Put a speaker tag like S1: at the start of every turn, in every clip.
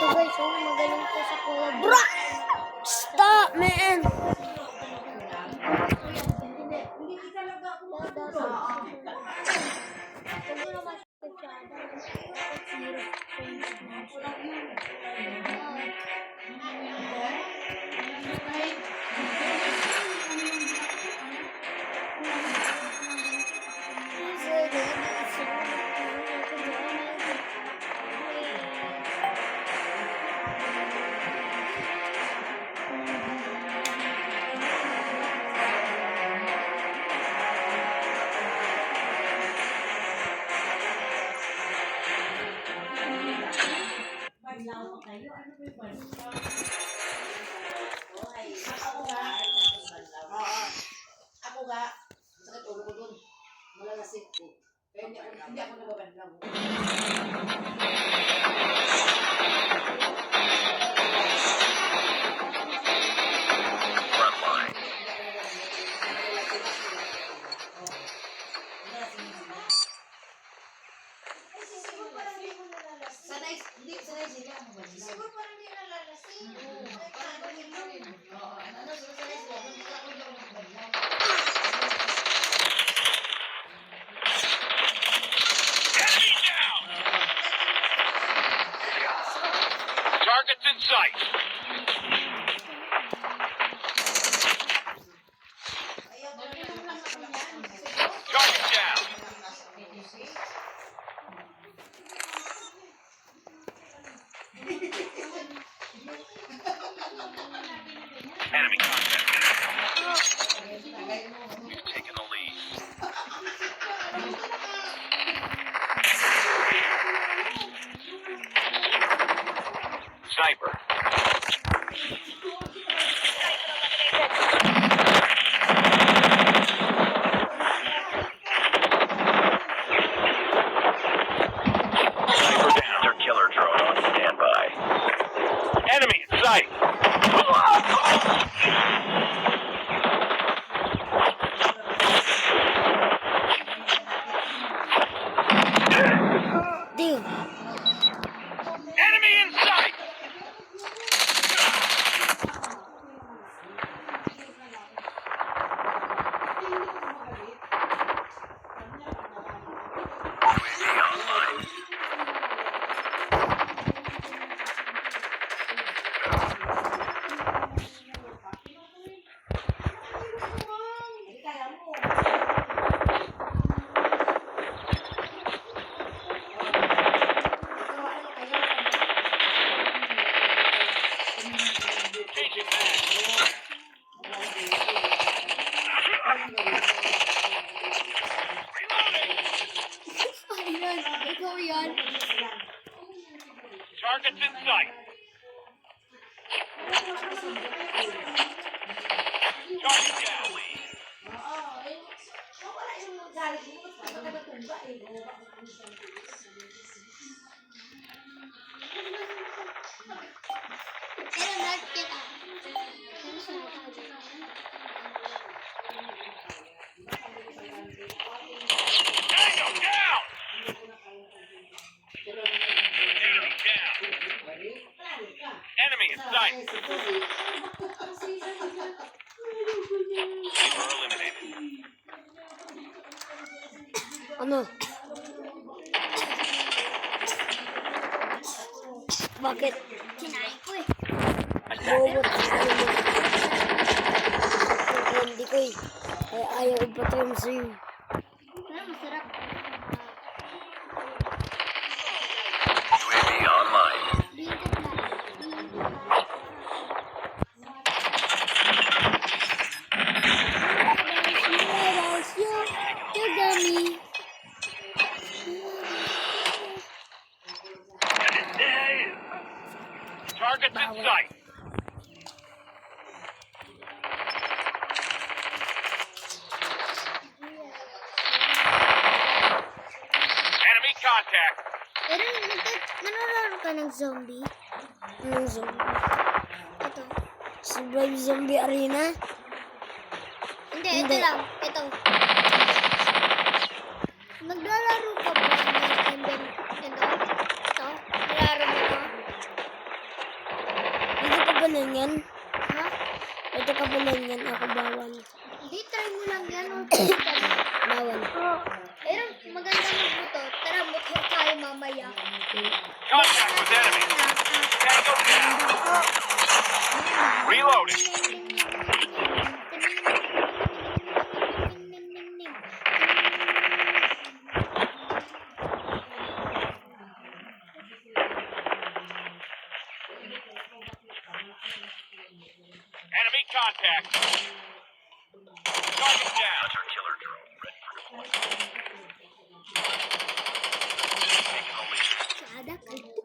S1: guys, oh, magaling po sa Call of Duty.
S2: Bro! Stop, man!
S3: Ako nga, sakit ulo ko dun. Malalasip ko. Kaya hindi ako nababandang. Sanay sila. Siguro parang hindi nalalasing.
S4: Targets in sight. Target down. Enemy contact. We've taken the lead. Sniper. Sniper down. Their killer drone on standby. Enemy in sight.
S2: Dude.
S4: Enemy in sight. Changing back.
S1: Ayan, ikaw yan.
S4: Targets in sight. Target down.
S1: Pero not kita.
S4: Tango down. Enemy down. Enemy in sight. Sniper eliminated.
S2: Ano? Bakit?
S1: Kinain ko eh.
S2: Bobo tayo mo. Hindi ko eh. Ay, ayaw pa tayo sa'yo.
S1: Pero masarap.
S4: UAV online.
S1: Bigat lang.
S4: Targets in sight. Enemy contact.
S1: Pero nanonood ka ng zombie?
S2: Anong zombie?
S1: Ito.
S2: Survive Zombie Arena?
S1: Hindi, ito
S2: Hindi.
S1: lang. Ito. Naglalaro ka ba ng ito? Nalaro mo ba?
S2: Dito ka ba lang yan?
S1: Ha?
S2: Dito ka ba lang yan? Ako bawal.
S1: Hindi, try mo lang yan.
S2: Bawal.
S1: Pero maganda magbuto. Tara, motor tayo mamaya.
S4: Contact with enemy. Tango down. Reloading. Enemy contact. Target down. Hunter killer drone ready for deployment. Taking the lead.
S1: Sada kalto.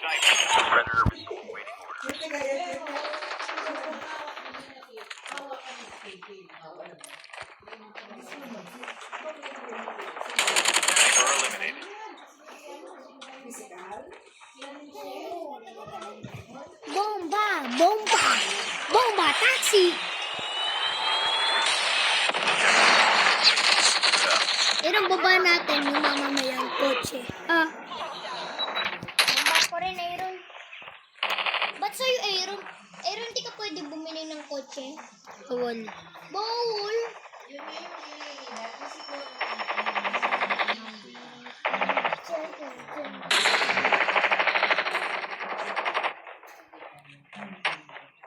S4: Sniper. Predator missile waiting orders. Sniper eliminated.
S1: Bomba! Bomba! Bomba! Taxi! Irang baba natin yung mamamayang kotse. Ah. Bomba ko rin, Aaron. Ba't sa'yo, Aaron? Aaron, di ka pwede bumili ng kotse?
S2: Bawal.
S1: Bawal!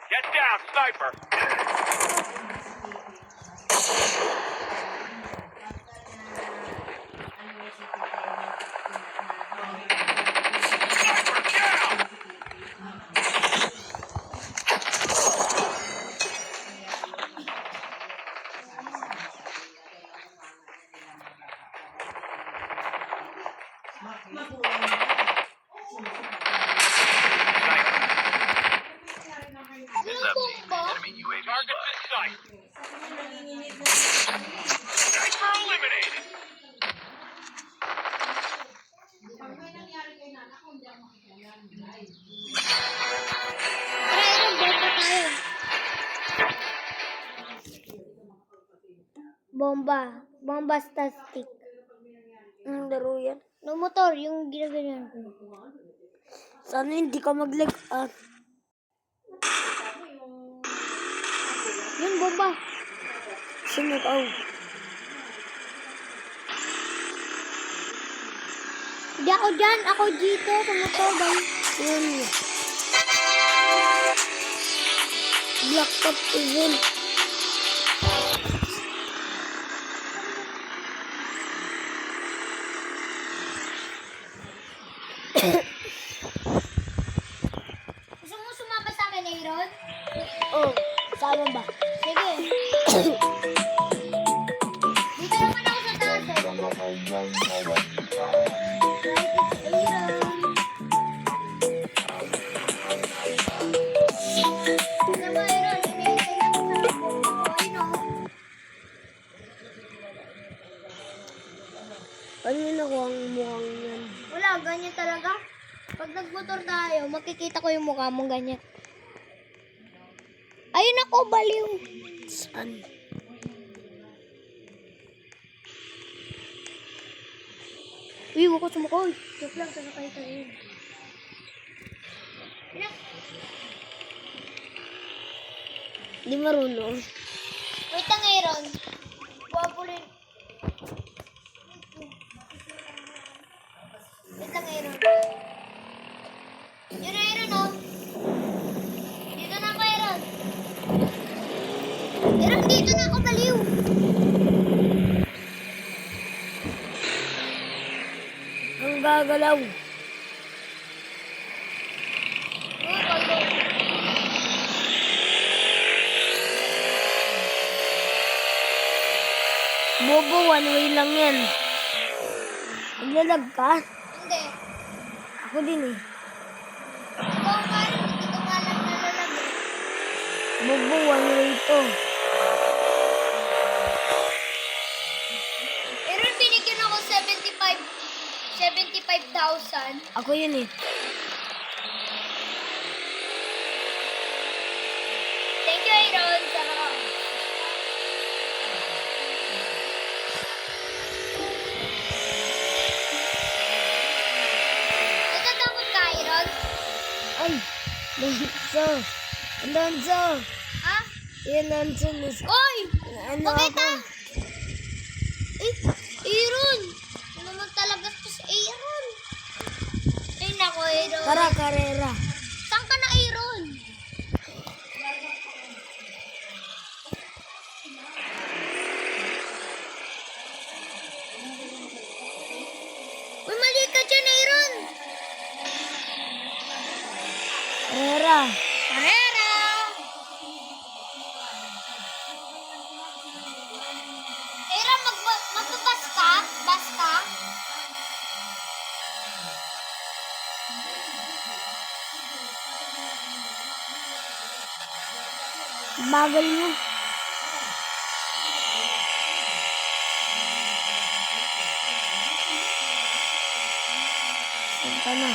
S4: Get down, sniper. Sniper down.
S1: Walang bomba?
S4: Enemy UAV target in sight. Sniper eliminated.
S1: Tara, Aaron, bomba tayo. Bomba. Bomba stick.
S2: Ang laro yan.
S1: No motor, yung ginaganyan ko.
S2: Sana hindi ka mag-lag.
S1: Yun, bomba.
S2: Sino ka?
S1: Hindi ako dyan. Ako dito sa motor.
S2: Yun. Black Top event.
S1: Gusto mo sumama sa akin, Aaron?
S2: Oh, sama ba?
S1: Sige. Dito naman ako sa taas. Aaron. Alam mo, Aaron, hinihintay ako sa bomba ko. Ayun, oh.
S2: Ano yun ako ang mukhang yan?
S1: Wala, ganyan talaga. Pag nagmotor tayo, makikita ko yung mukha mong ganyan. Ayun ako, baliw.
S2: Saan?
S1: Uy, huwag ko sumukoy. Joke lang, sasakay ka rin.
S2: Di marunong.
S1: Wait lang, Aaron. Guwapo rin. Wait lang, Aaron. Yun na, Aaron, oh. Dito na ako, Aaron. Aaron, dito na ako, baliw.
S2: Ang gagalaw.
S1: Uy, baliw.
S2: Bobo, one way lang yan. Naglalag ka?
S1: Hindi.
S2: Ako din eh.
S1: Ikaw nga rin, hindi ko nga lang nalalagay.
S2: Bobo, one way to.
S1: Aaron, binigyan ako 75,000.
S2: Ako yun eh.
S1: Thank
S2: Ay! Alonso! Alonso!
S1: Ha?
S2: Yan, Alonso.
S1: Oy!
S2: Ano
S1: Bakit
S2: ako?
S1: Eh, Aaron! Ano naman talaga to si Aaron? Ay, nako, Aaron.
S2: Tara, karera.
S1: Saan ka na, Aaron? Uy, mali ka dyan, Aaron.
S2: Karera.
S1: Carrera! Aaron, magbabas ka? Bas ka?
S2: Bagal mo. Saan ka na?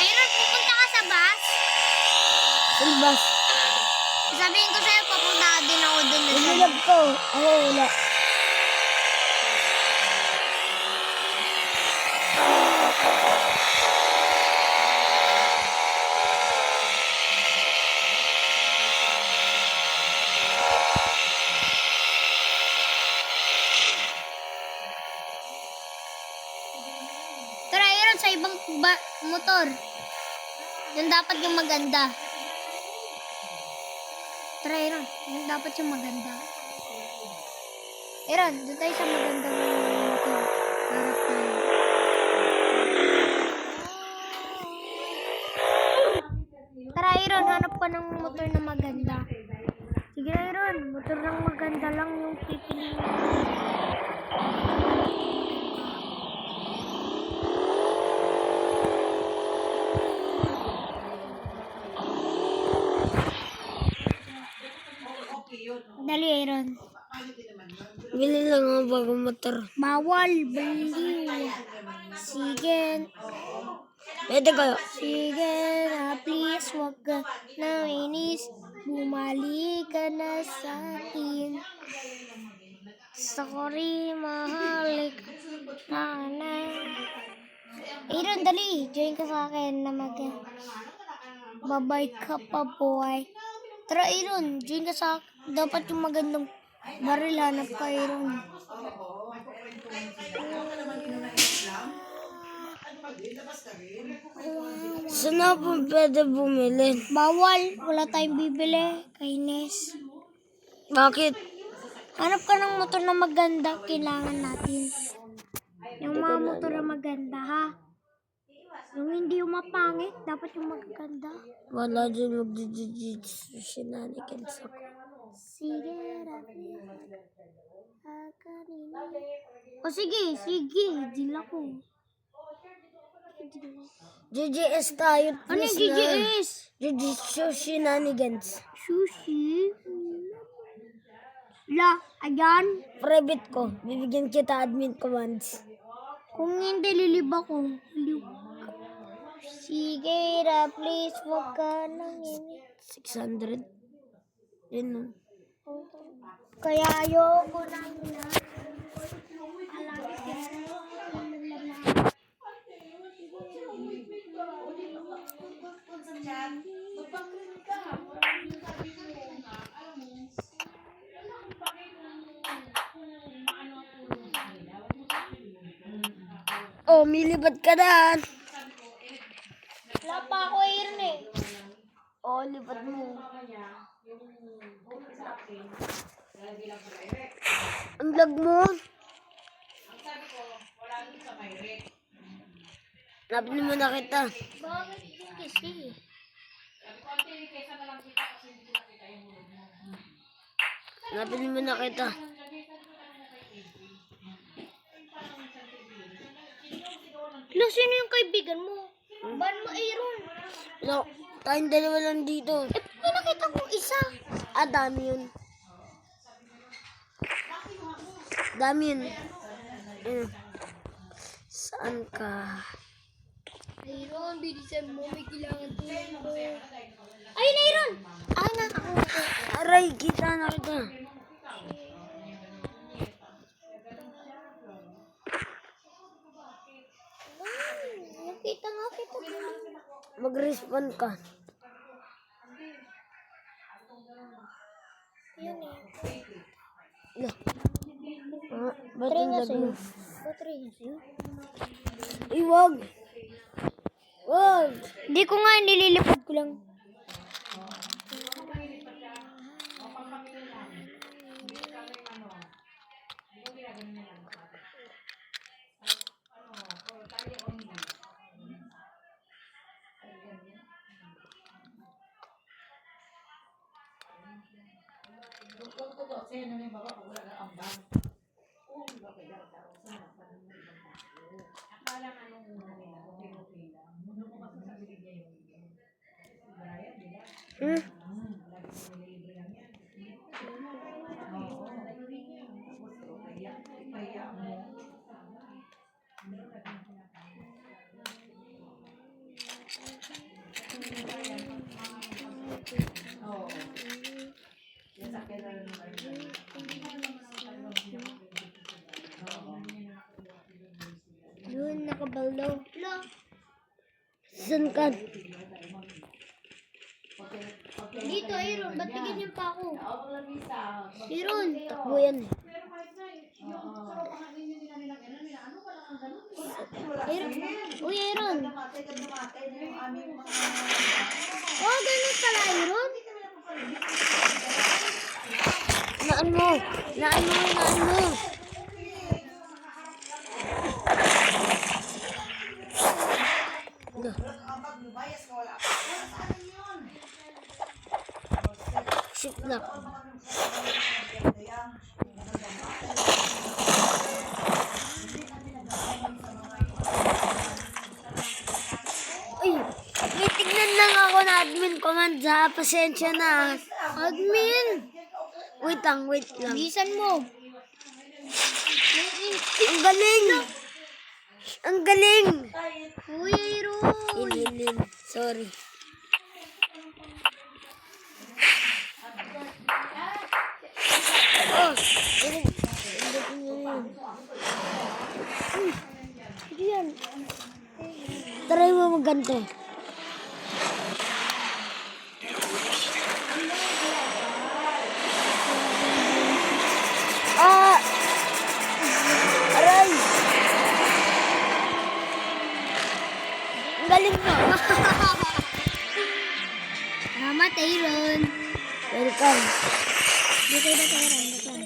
S1: Aaron, pupunta ka sa bus?
S2: Silbas.
S1: Sabihin ko sa'yo, papunta ka din ako dun.
S2: Bumilab ko. Ako wala.
S1: Tara, Aaron, sa ibang motor. Yan dapat yung maganda. Tara, Aaron. Yan dapat yung maganda. Aaron, doon tayo sa magandang motor. Harap tayo. Tara, Aaron. Hanap ka ng motor na maganda. Sige, Aaron. Motor ng maganda lang yung pipiliin. Dali, Aaron.
S2: Bili lang ako bagong motor.
S1: Bawal, baliw. Sige,
S2: Pwede kayo.
S1: sige na please, wag ka na inis. Bumalik ka na sa akin. Sorry, mahalik na na. Aaron, dali. Join ka sa akin na babay ka pa, boy. Tara, Aaron. Join ka sa dapat yung magandang baril. Hanap ka, Aaron.
S2: Saan na po pwede bumili?
S1: Bawal. Wala tayong bibili. Kainis.
S2: Bakit?
S1: Hanap ka ng motor na maganda. Kailangan natin. Yung mga motor na maganda, ha? Yung hindi yung mapangit. Dapat yung maganda.
S2: Wala dyan mag-jiu-jitsu. Shenanigans ako.
S1: Sige, Rafi. O sige, sige. Deal ako.
S2: GGS tayo,
S1: Ano yung
S2: please na.
S1: GGS?
S2: Jiu-jitsu shenanigans.
S1: Sushi? La, ayan.
S2: Private ko. Bibigyan kita admin commands.
S1: Kung hindi, liliba ko. Sige, Ra, please. Huwag ka nang ini.
S2: 600. Yun no.
S1: Kaya ayoko na yun.
S2: Oh, milibat ka na.
S1: Wala pa ako Aaron eh.
S2: Oh, lipat mo. Ang vlog mo. Napin mo na kita.
S1: Bakit yun kasi?
S2: Napin mo na kita.
S1: Lo, sino yung kaibigan mo? Ban mo Aaron?
S2: No, tayong dalawa lang dito.
S1: Eh, pinakita ko isa.
S2: Ah, dami yun. Dami yun. Saan ka?
S1: Aaron, bilisan mo. May kailangan tulong. Ayun, Aaron! Ay, na ako.
S2: Aray, kita na kita. Mag-respawn ka.
S1: Yun eh.
S2: Lah. Ba't
S1: Try
S2: ang
S1: nga
S2: lag
S1: sa'yo.
S2: mo?
S1: Try nga sa'yo.
S2: Ay, wag. Wag.
S1: Hindi ko nga, nililipad ko lang.
S2: Hmm?
S1: Yun, nakabalaw. Lo.
S2: Saan ka?
S1: Dito, Aaron. Ba't ganyan pa ako? Aaron.
S2: Takbo yan eh.
S1: Aaron. Uy, Aaron. Oh, ganun pala, Aaron.
S2: Naan mo. Naan mo. Naan mo. Lah. Ship na. Uy, may tignan lang ako na admin command ha. Pasensya na.
S1: Admin.
S2: Wait lang, wait lang.
S1: Bisan mo.
S2: Ang galing! Ang galing!
S1: Uy, Aaron.
S2: Ililin. Sorry. Oh!
S1: Hindi yan.
S2: Try mo magganto. Ah! Aray! Ang galing mo.
S1: Salamat, Aaron.
S2: Welcome.
S1: Dito na tayo, Aaron.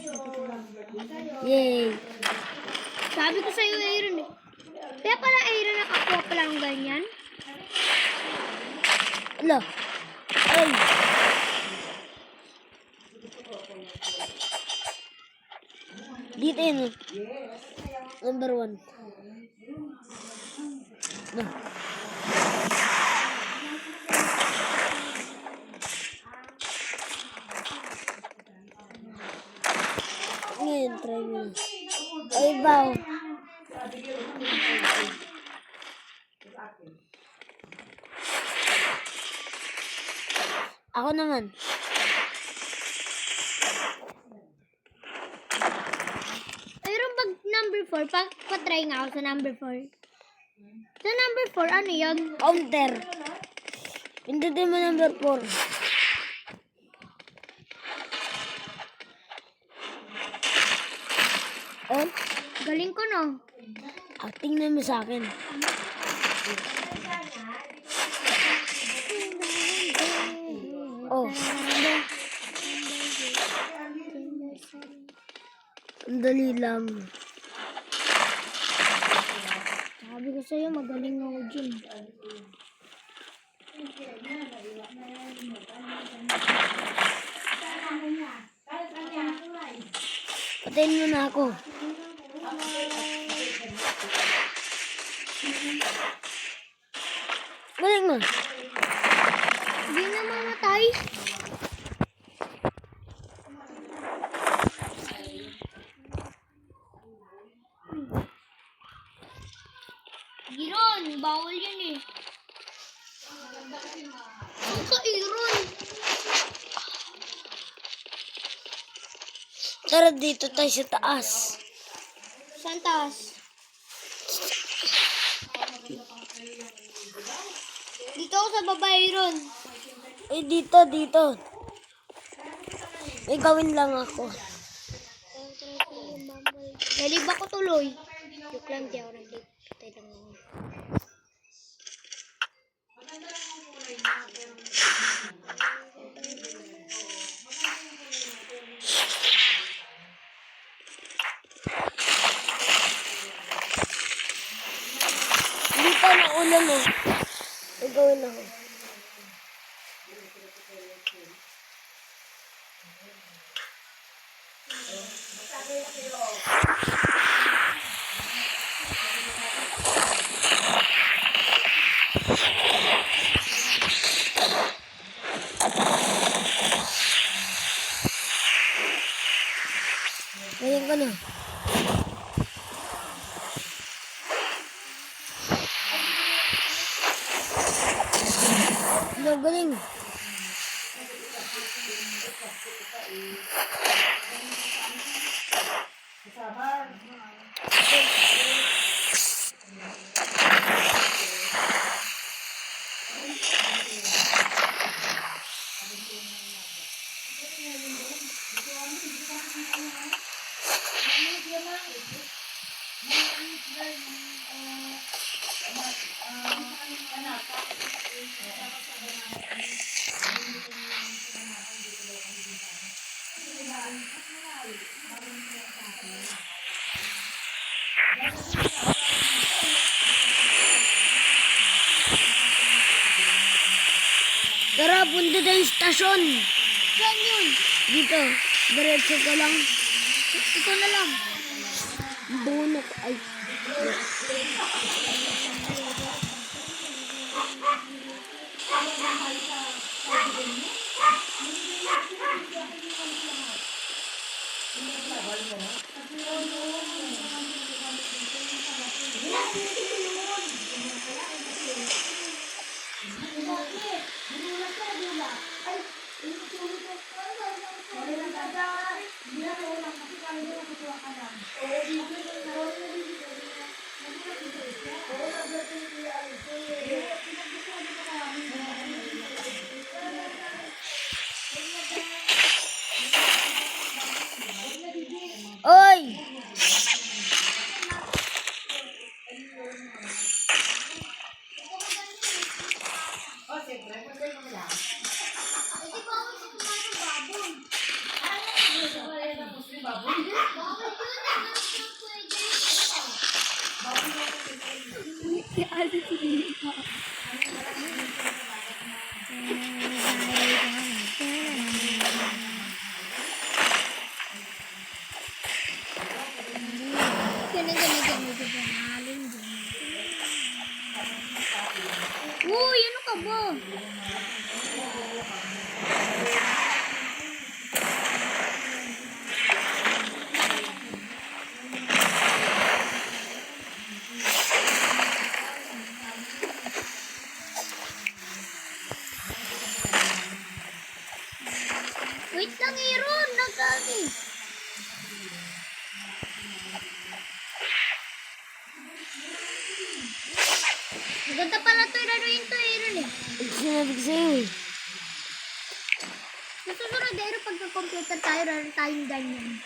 S2: Yay!
S1: Sabi ko sa'yo, Aaron eh. Kaya pala, Aaron, nakakuha pala ng ganyan.
S2: Ala! Ay! Dito yun. Number 1. No. Ngayon, try mo na. Ay, baw. Ako naman.
S1: Aaron, pag number 4, pa-try nga ako sa number 4. Sa number 4, ano yun?
S2: Counter. Pindutin mo number 4. Oh,
S1: Galing ko, no?
S2: tingnan mo sa akin. Oh. Ang dali lang.
S1: Sabi ko sa'yo, magaling ako dyan.
S2: Patayin mo na ako. Galing mo.
S1: Hindi na mamatay. Giron, bawal yan eh. Ang ka-Iron.
S2: Tara dito tayo sa taas.
S1: Saan taas? Dito Dito ako sa babae ron.
S2: Eh, dito. May gawin lang ako.
S1: Nalib ako tuloy. Joke lang, di ako nalib. Patay lang ako.
S2: Dito na ulo mo. May gawin ako. Ayan ka na. Galing. Tara, punta tayong stasyon.
S1: Saan yun?
S2: Dito. Diretso ka lang.
S1: Ito na lang.
S2: Donut. Ay. Oy!
S3: Oh, siyempre, pwede mo lang.
S1: Kasi bawal si kumain ng baboy.
S3: Wala na Muslim baboy.
S1: Bawal yun. Hanggang sa pwede. Uy, ano ka ba? Wait lang, Aaron. Nagkaki. Maganda pala ito. Ilaruin ito, Aaron eh.
S2: Sinabi ko sa'yo eh.
S1: Sa susunod, Aaron, pagka-computer tayo, laro tayong ganyan.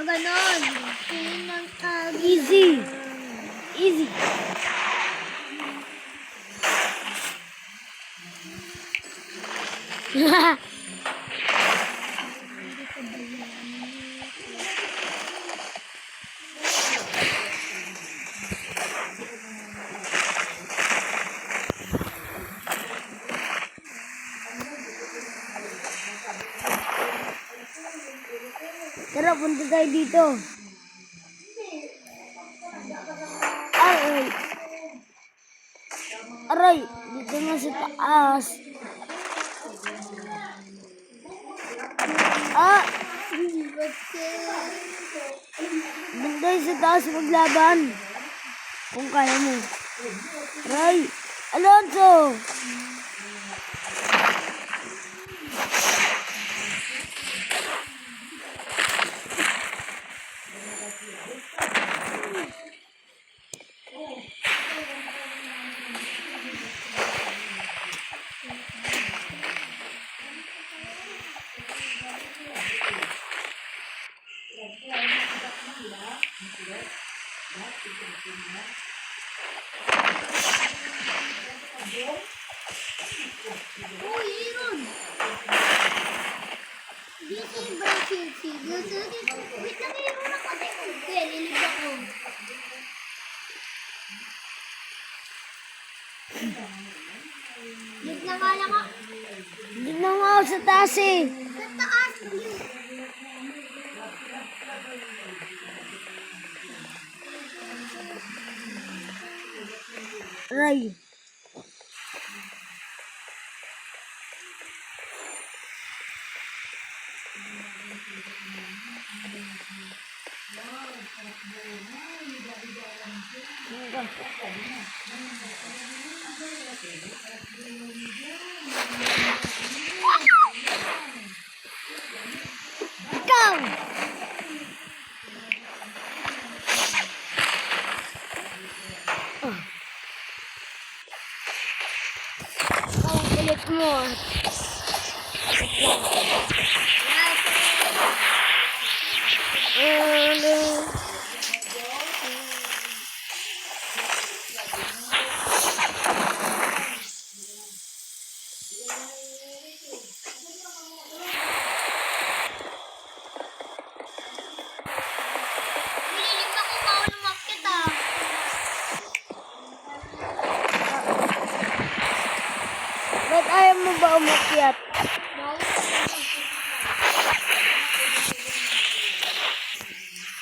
S1: Ganon. Pinang
S2: Easy. Easy. Tara, punta tayo dito. Aray. Aray, dito na sa taas. Ah! Doon tayo sa taas maglaban. Kung kaya mo. Aray! Alonso!
S1: Uy, Aaron! Dito yung bracket figures. Wait lang, Aaron, nakatikod. Kaya, lilig ako. Lig na nga lang ako.
S2: Hindi na nga ako sa taas eh.
S1: Sa taas, yun.
S2: Aray. Ikaw! Ang kulit mo. Ano?
S1: Nililig ako, bawal umakit ah.
S2: Ba't ayaw mo ba umakyat?
S1: Bawal.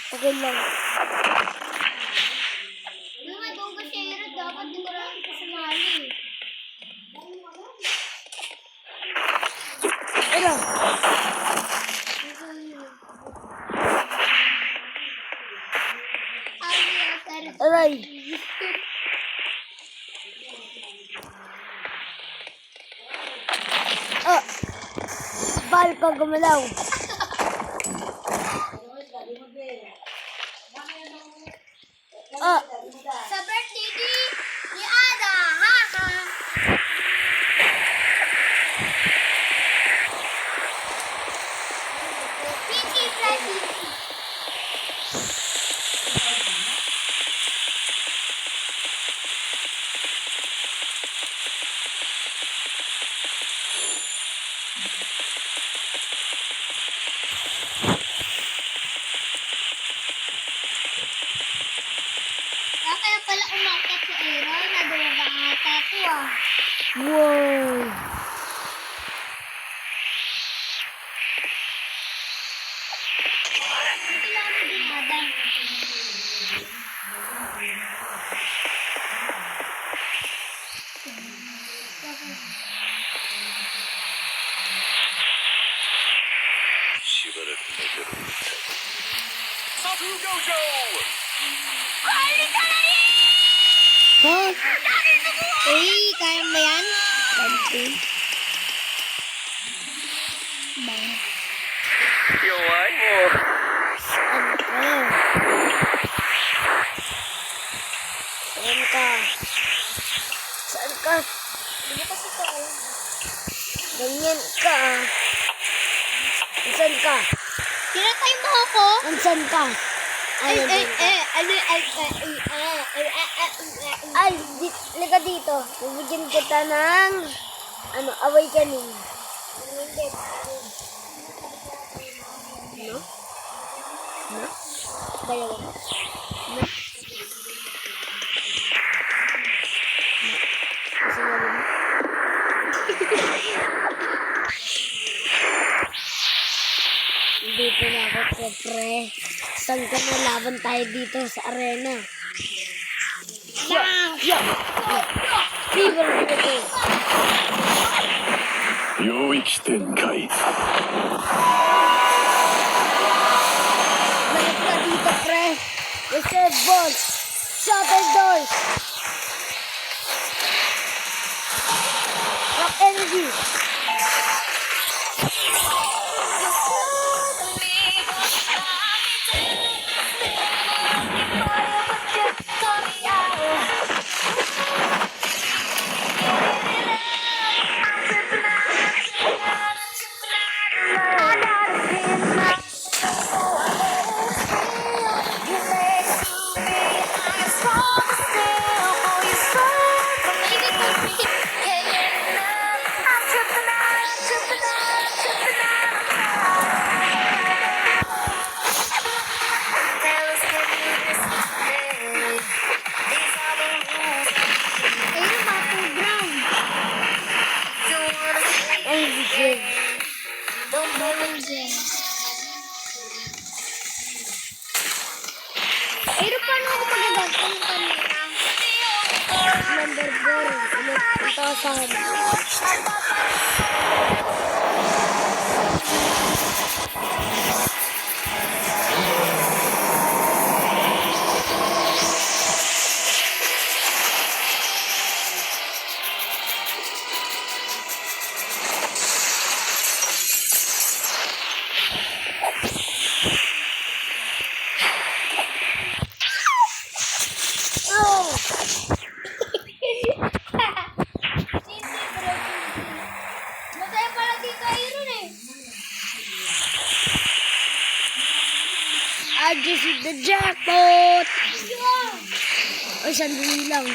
S2: Okay lang.
S1: Yung may bongga siya, Aaron, dapat di ko lang kasumali.
S2: Ano? Aray. Ah. Bal ka gumalaw. Ah.
S1: Sa birthday ni Ada, ha ha. Pinky Freddy. Kaya pala umakit si Aaron, nadurga ata to ah.
S2: Wow.
S1: Kailangan din Ada.
S4: Sabu Gojo!
S2: Ha?
S1: Eh, kaya mo yan?
S2: Country.
S4: You like more?
S2: Saan ka? Saan ka? Saan ka?
S1: Hindi kasi ko alam.
S2: Ganyan ka ah. Saan ka?
S1: Pinatay mo ako?
S2: Saan ka? Ano Ay, liga dito. Bibigyan kita ng awakening. No? No? Dalawa. No? No? Kasi nga mo. Dito na ako, siyempre. Saan ka na laban tayo dito sa arena? Fever dito.
S4: 領域展開
S2: Lahat ka dito, pre. Reserve balls. Shutter doors. Rock energy. Jen.
S1: Jen. Pero paano ako magagamit yung kanina?
S2: Number 4. Ito sa akin. Oh!
S1: Masaya pala dito, Iron eh.
S2: I just hit the jackpot!
S1: Yeah.
S2: Ay, sandali lang.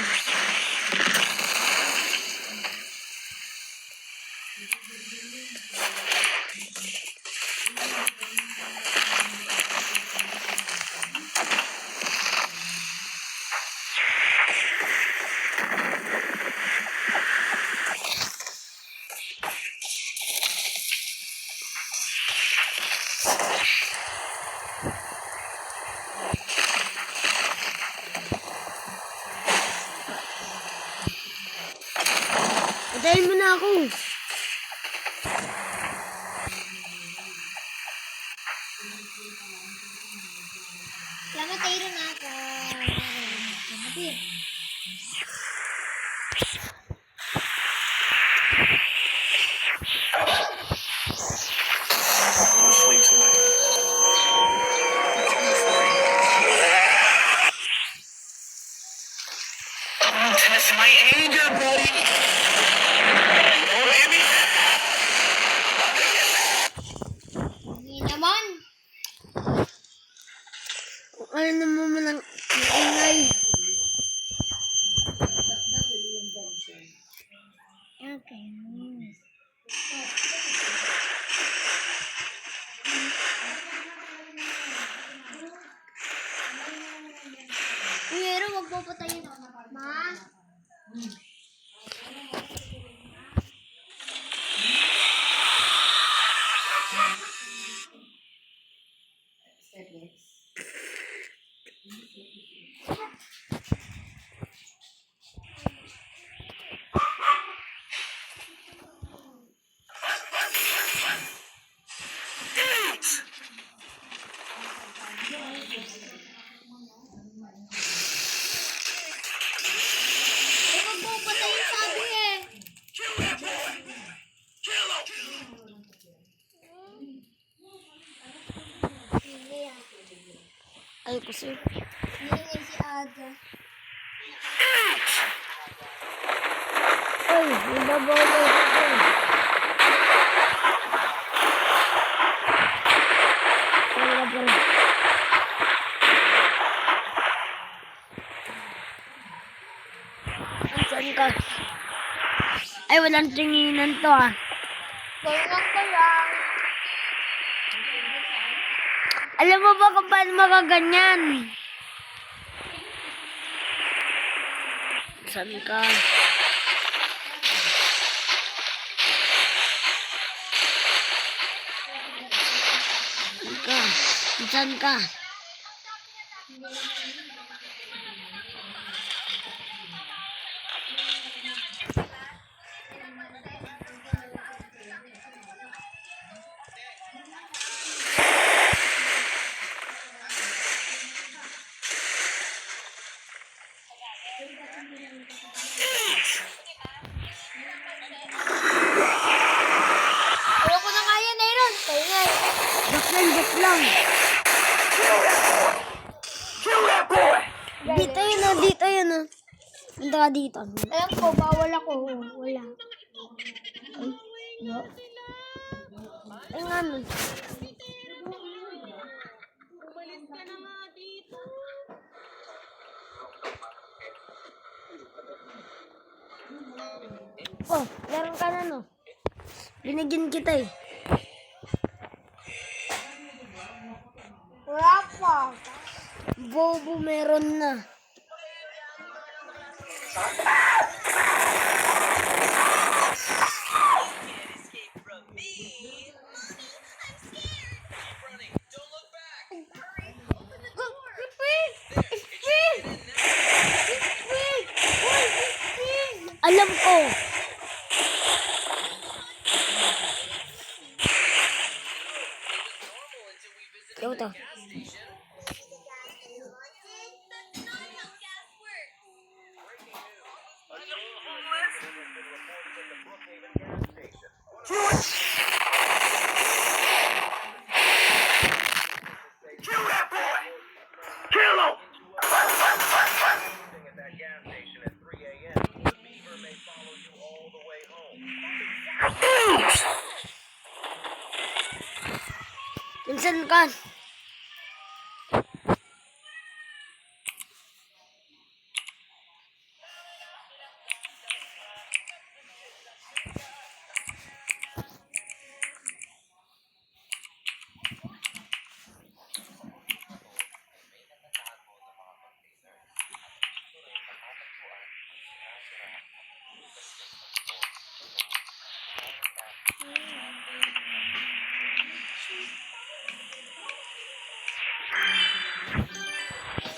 S2: Patayin mo na ako.
S1: Salamat, Iron ako. Salamat.
S4: Sleep tonight. Don't test my anger, buddy. Oh, baby.
S1: Hindi naman.
S2: Ano naman mo lang ingay.
S1: Okay. Pero magpapatayin ako. Ma?
S3: Step next.
S1: Eh, magpapatayin sabi eh. Hindi ah.
S2: Ay, kasi.
S1: Hindi si Ada.
S2: Ay, nababawal ako. Wala pa rin. Saan ka? Ay, walang tinginan to ah.
S1: Ganyan ko lang.
S2: Alam mo ba kung paano makaganyan? Saan ka? Saan ka? Saan ka?
S1: Ayoko na nga yan, Iron. Kaya
S2: Back lang. Dito yun ah, dito yun ah. Punta ka dito.
S1: alam ko, bawal ako. Wala.
S2: Ay nga no. Oh, meron ka na no. Binigyan kita eh.
S1: Wala pa.
S2: Bobo meron na. mo to.
S4: Kill that boy! Kill him! At that gas station at 3 a.m. The beaver may follow you all the way home.
S2: Minsan ka.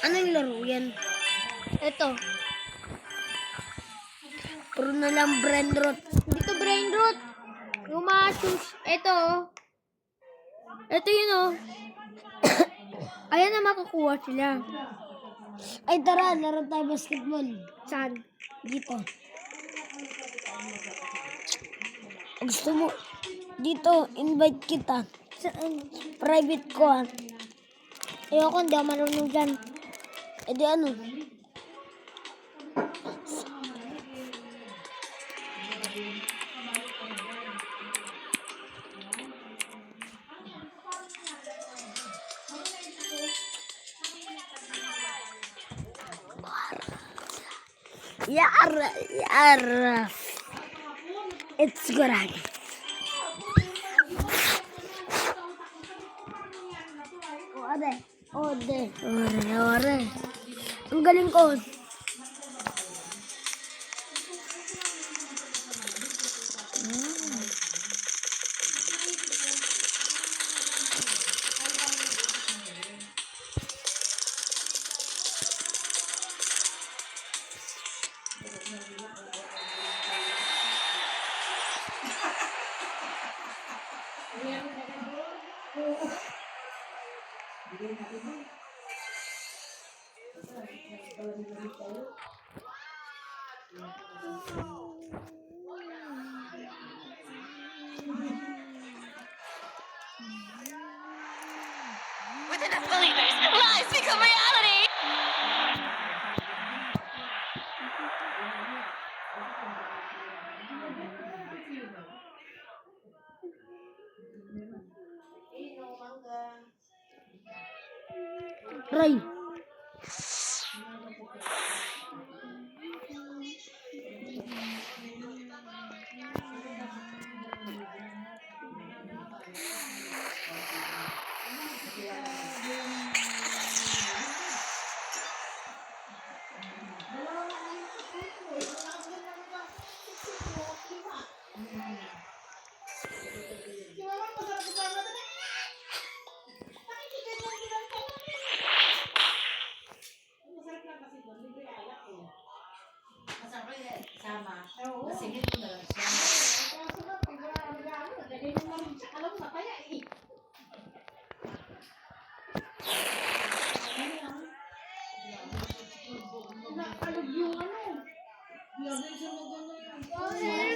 S2: Anong laro yan?
S1: Ito.
S2: Puro na lang brain rot.
S1: Dito brain root. Yung mga shoes. Ito. Ito yun oh. Ayan na makukuha sila.
S2: Ay tara, laro tayo basketball.
S1: Saan?
S2: Dito. Gusto mo? Dito, invite kita.
S1: Saan?
S2: Private ko ah.
S1: Ayoko, hindi ako marunong dyan.
S2: E di ano? Yar. It's good. Ore. Ang galing ko.
S5: With enough believers, lies become reality!
S2: Ray.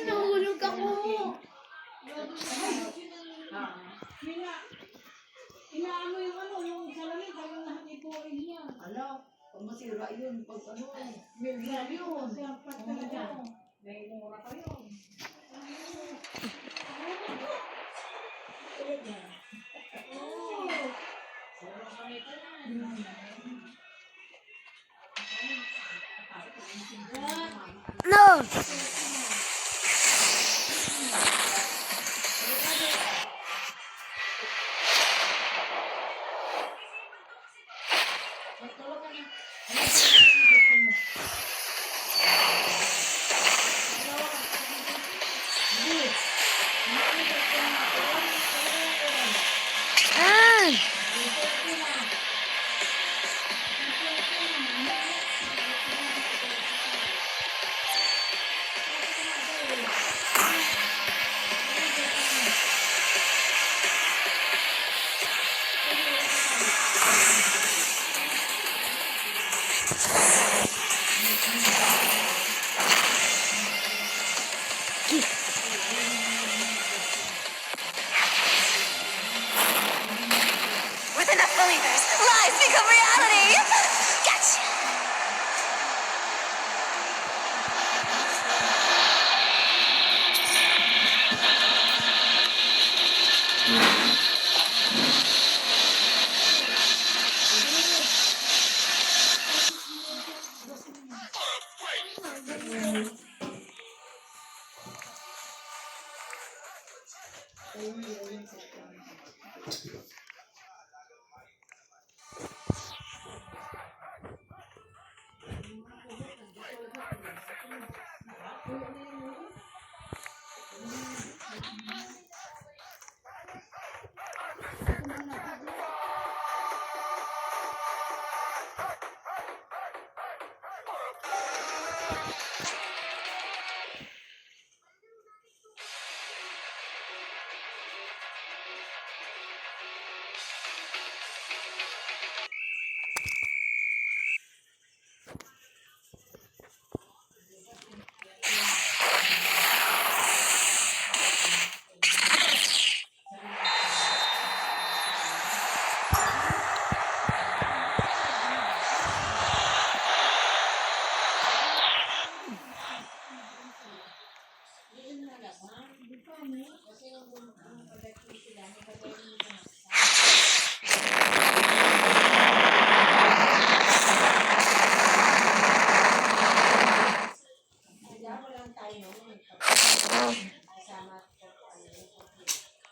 S1: Nahulog ako.
S3: Inaano yung ano, yung salamin, parang nakikipuin niya. Ala, pag masira yun, pag ano, milya yun. May mura pa yun.
S2: No.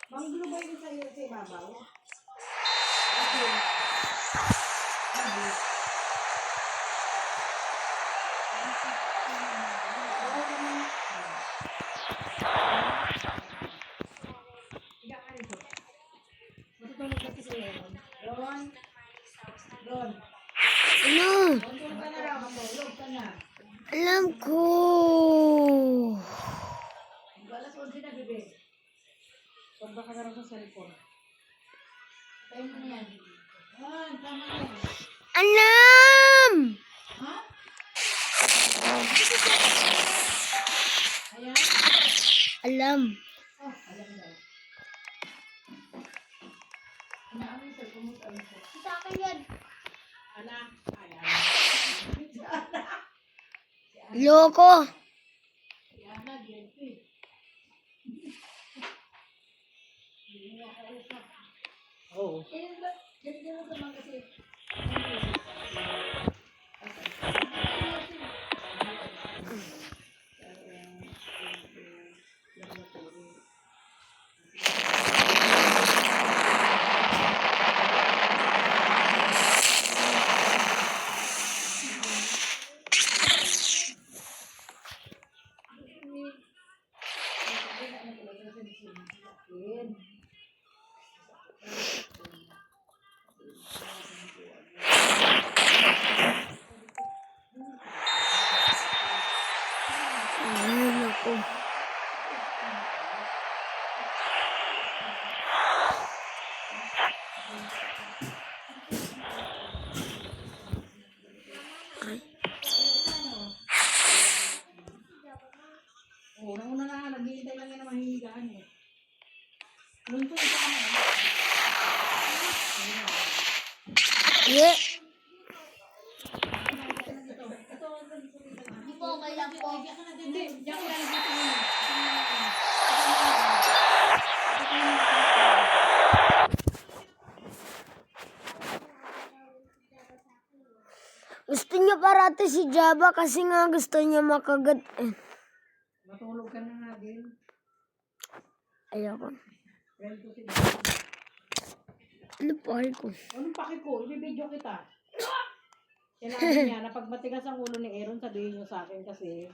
S3: Manggulo ba yun sa'yo sa ibabaw? Matutulog ka kasi Ron. Ron. Ron.
S2: Ano?
S3: Matulog ka na raw. Matulog ka na.
S2: Alam ko.
S3: Alas 11 na, bebe. Pagba ka na raw sa cellphone. Tayo mo na yan. Tama na yan.
S2: Alam!
S3: Ha? Ayan.
S2: Alam.
S3: Oh, alam daw. Inaano yung cellphone mo? Alam ko.
S1: Sa akin yan.
S3: Ala. Ayan.
S2: Loko.
S3: Yan na, DNP. Hindi mo makausap. Oo. Ganyan mo naman kasi.
S2: Ayan ako.
S3: Oo, nauna na nga, naghihintay lang yan na mahihigaan eh. Lunto, isa ka na.
S2: Yeah.
S1: Hindi po, okay lang po.
S3: Hindi, diyan ko lang dito muna.
S2: Gusto niya parati si Java kasi nga gusto niya makagat eh.
S3: Matulog ka na nga din.
S2: Ayoko.
S3: Friend ko sila.
S2: Ano pa ko?
S3: Anong paki ko? Ibibidyo kita. Kailangan niya na pag matigas ang ulo ni Aaron, sabihin niyo sa akin kasi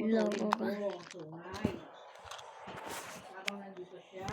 S2: Loko ka.
S3: ko. Tunay. Habang nandito siya.